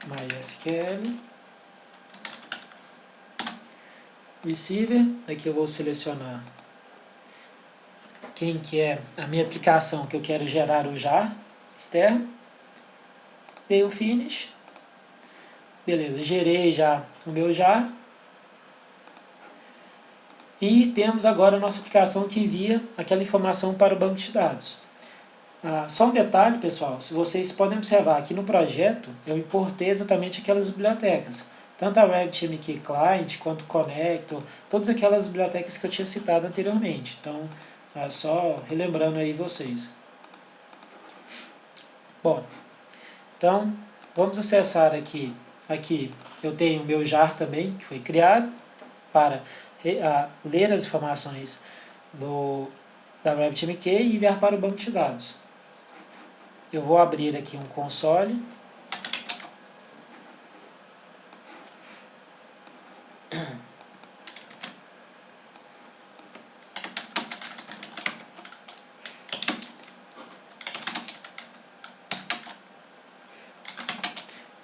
MySQL Receiver, aqui eu vou selecionar quem que é a minha aplicação que eu quero gerar o jar externo, dei o finish, beleza, gerei já o meu jar, e temos agora a nossa aplicação que envia aquela informação para o banco de dados. Só um detalhe, pessoal, se vocês podem observar aqui no projeto, eu importei exatamente aquelas bibliotecas, tanto a RabbitMQ Client quanto o Connector, todas aquelas bibliotecas que eu tinha citado anteriormente. Então, só relembrando aí vocês. Bom, então vamos acessar aqui. Aqui eu tenho o meu jar também, que foi criado para ler as informações da RabbitMQ e enviar para o banco de dados. Eu vou abrir aqui um console.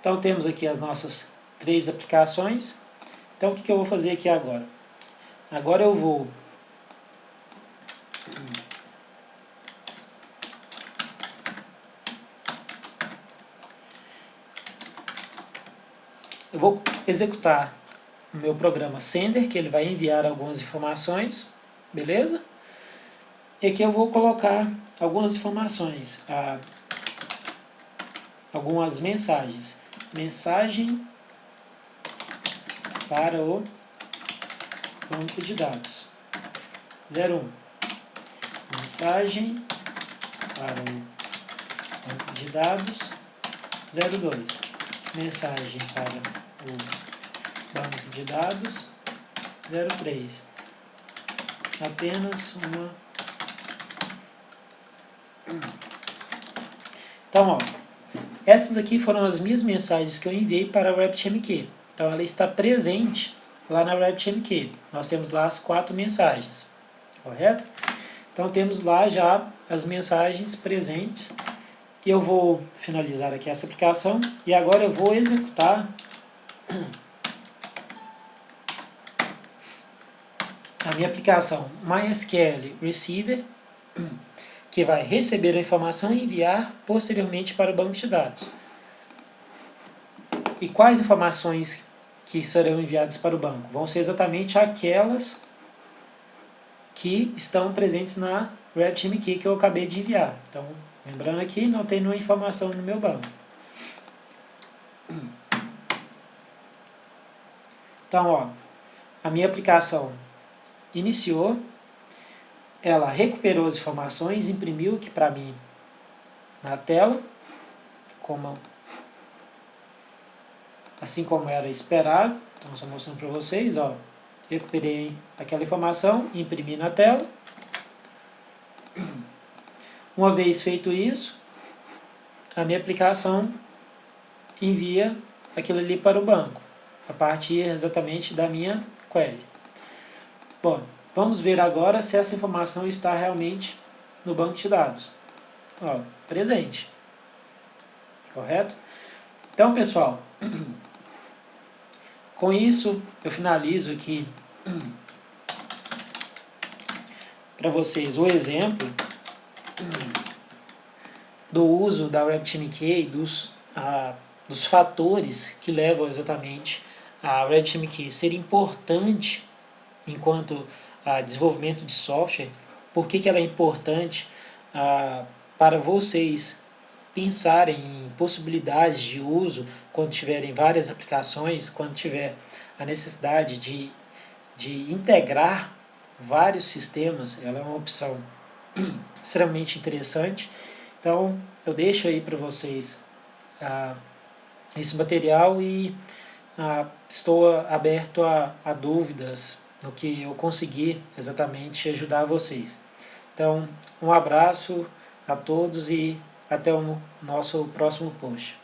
Então temos aqui as nossas 3 aplicações. Então o que eu vou fazer aqui agora? Agora eu vou executar o meu programa sender, que ele vai enviar algumas informações, beleza? E aqui eu vou colocar algumas informações, algumas mensagens. Mensagem para o banco de dados. 01. Mensagem para o banco de dados. 02. Mensagem para o banco de dados. 03. Apenas uma. Então, ó, essas aqui foram as minhas mensagens que eu enviei para a RabbitMQ. Então, ela está presente lá na RabbitMQ. Nós temos lá as 4 mensagens, correto? Então, temos lá já as mensagens presentes. E eu vou finalizar aqui essa aplicação. E agora eu vou executar a minha aplicação MySQL Receiver, que vai receber a informação e enviar posteriormente para o banco de dados. E quais informações que serão enviadas para o banco? Vão ser exatamente aquelas que estão presentes na RabbitMQ que eu acabei de enviar. Então, lembrando aqui, não tem nenhuma informação no meu banco. Então, ó, a minha aplicação iniciou, ela recuperou as informações, imprimiu aqui para mim na tela, como assim como era esperado. Então, só mostrando para vocês, ó, recuperei aquela informação, imprimi na tela. Uma vez feito isso, a minha aplicação envia aquilo ali para o banco, a partir exatamente da minha query. Bom, vamos ver agora se essa informação está realmente no banco de dados. Ó, presente. Correto? Então, pessoal, com isso eu finalizo aqui para vocês o exemplo do uso da RabbitMQ, dos fatores que levam exatamente a RabbitMQ ser importante enquanto desenvolvimento de software. Por que ela é importante para vocês pensarem em possibilidades de uso quando tiverem várias aplicações, quando tiver a necessidade de integrar vários sistemas. Ela é uma opção extremamente interessante. Então, eu deixo aí para vocês esse material e estou aberto a dúvidas no que eu conseguir exatamente ajudar vocês. Então, um abraço a todos e até o nosso próximo post.